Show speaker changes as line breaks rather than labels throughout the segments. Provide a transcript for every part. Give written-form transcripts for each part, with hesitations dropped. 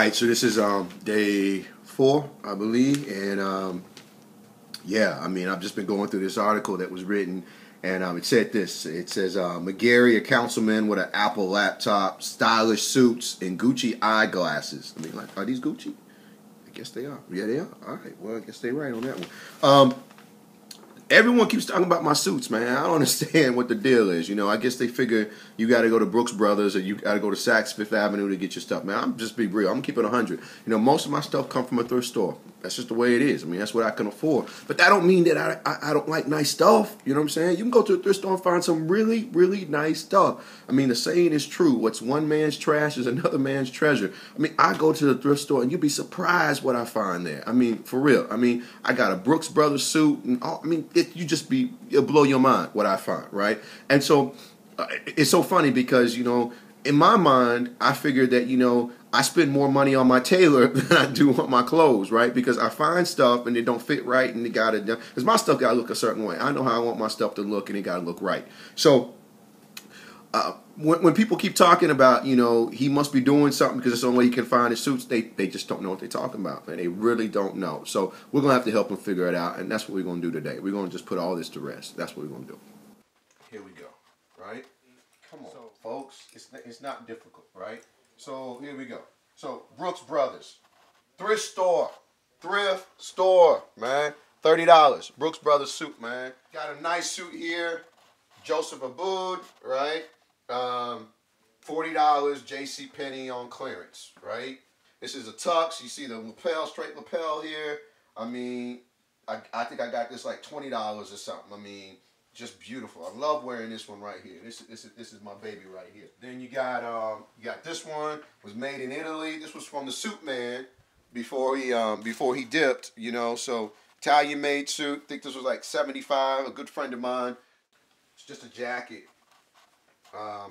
right, so this is day 4, I believe, and yeah, I mean, I've just been going through this article that was written, and it said this. It says McGarry, a councilman with an Apple laptop, stylish suits, and Gucci eyeglasses. I mean, like, are these Gucci? I guess they are. Yeah, they are. All right. Well, I guess they're right on that one. Everyone keeps talking about my suits, man. I don't understand what the deal is. You know, I guess they figure you got to go to Brooks Brothers or you got to go to Saks Fifth Avenue to get your stuff, man. I'm just be real. I'm keeping 100. You know, most of my stuff come from a thrift store. That's just the way it is. I mean, that's what I can afford. But that don't mean that I don't like nice stuff. You know what I'm saying? You can go to a thrift store and find some really, really nice stuff. I mean, the saying is true. What's one man's trash is another man's treasure. I mean, I go to the thrift store and you'd be surprised what I find there. I mean, for real. I mean, I got a Brooks Brothers suit. And all, I mean, it'll blow your mind what I find, right? And so it's so funny because, you know, in my mind, I figured that, you know, I spend more money on my tailor than I do on my clothes, right? Because I find stuff and it don't fit right and it gotta, because my stuff gotta look a certain way. I know how I want my stuff to look and it gotta look right. So when people keep talking about, you know, he must be doing something because it's the only way he can find his suits, they just don't know what they're talking about, man. They really don't know. So we're gonna have to help him figure it out, and that's what we're gonna do today. We're gonna just put all this to rest. That's what we're gonna do. Here we go, right? Come on, folks. It's not difficult, right? So here we go. So Brooks Brothers, thrift store, man. $30. Brooks Brothers suit, man. Got a nice suit here. Joseph Abboud, right? $40 JCPenney on clearance, right? This is a tux. You see the lapel, straight lapel here. I mean, I think I got this like $20 or something. I mean, just beautiful. I love wearing this one right here. This is my baby right here. Then you got this one, was made in Italy. This was from the suit man before he dipped, you know. So Italian made suit. I think this was like $75. A good friend of mine. It's just a jacket.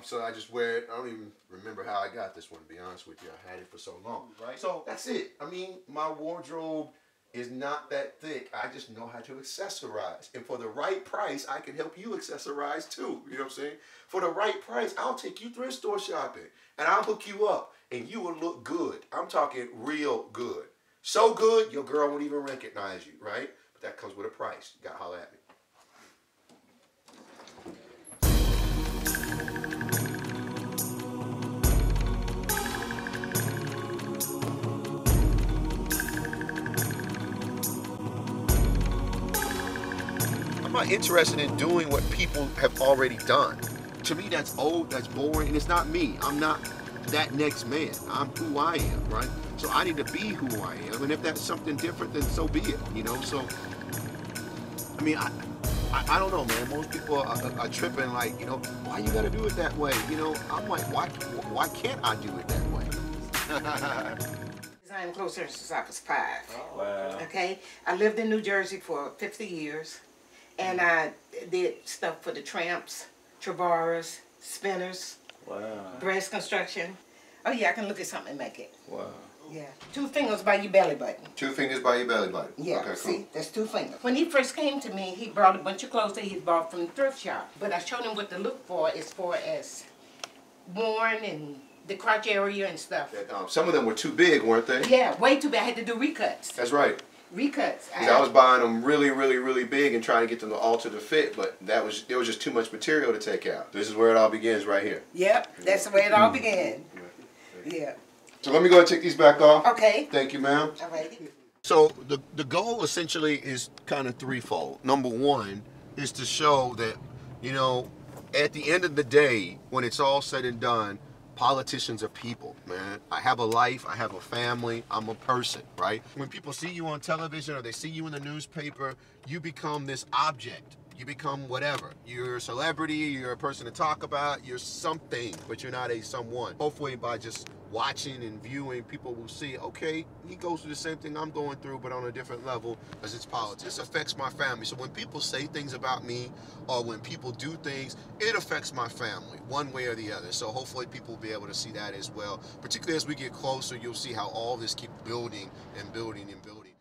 So I just wear it. I don't even remember how I got this one, to be honest with you. I had it for so long. Right. So that's it. I mean, my wardrobe is not that thick. I just know how to accessorize. And for the right price, I can help you accessorize too. You know what I'm saying? For the right price, I'll take you thrift store shopping. And I'll hook you up. And you will look good. I'm talking real good. So good, your girl won't even recognize you, right? But that comes with a price. You gotta holler at me. I'm not interested in doing what people have already done. To me, that's old, that's boring, and it's not me. I'm not that next man. I'm who I am, right? So I need to be who I am, and if that's something different, then so be it, you know? So, I mean, I don't know, man. Most people are tripping like, you know, why you gotta do it that way? You know, I'm like, why can't I do it that way?
Design clothes since I was 5.
Oh, wow.
Okay, I lived in New Jersey for 50 years, and I did stuff for the Tramps, Travaras, Spinners, Breast Construction. Oh yeah, I can look at something and make it.
Wow.
Yeah, 2 fingers by your belly button.
2 fingers by your belly button.
Yeah,
okay,
see,
cool.
that's 2 fingers. When he first came to me, he brought a bunch of clothes that he bought from the thrift shop. But I showed him what to look for as far as worn and the crotch area and stuff.
Some of them were too big, weren't they?
Yeah, way too big. I had to do recuts.
That's right.
Recuts.
I was buying them really, really, really big and trying to get them to alter the fit, but there was just too much material to take out. This is where it all begins right here.
Yep, that's the way it all began. Yeah.
So let me go and take these back off.
Okay.
Thank you, ma'am.
All right.
So the goal essentially is kind of threefold. Number one is to show that, you know, at the end of the day, when it's all said and done, politicians are people, man. I have a life, I have a family, I'm a person, right? When people see you on television or they see you in the newspaper, you become this object. You become whatever. You're a celebrity, you're a person to talk about, you're something, but you're not a someone. Hopefully by just watching and viewing, people will see, okay, he goes through the same thing I'm going through, but on a different level, because it's politics. This affects my family. So when people say things about me, or when people do things, it affects my family, one way or the other. So hopefully people will be able to see that as well. Particularly as we get closer, you'll see how all this keeps building and building and building.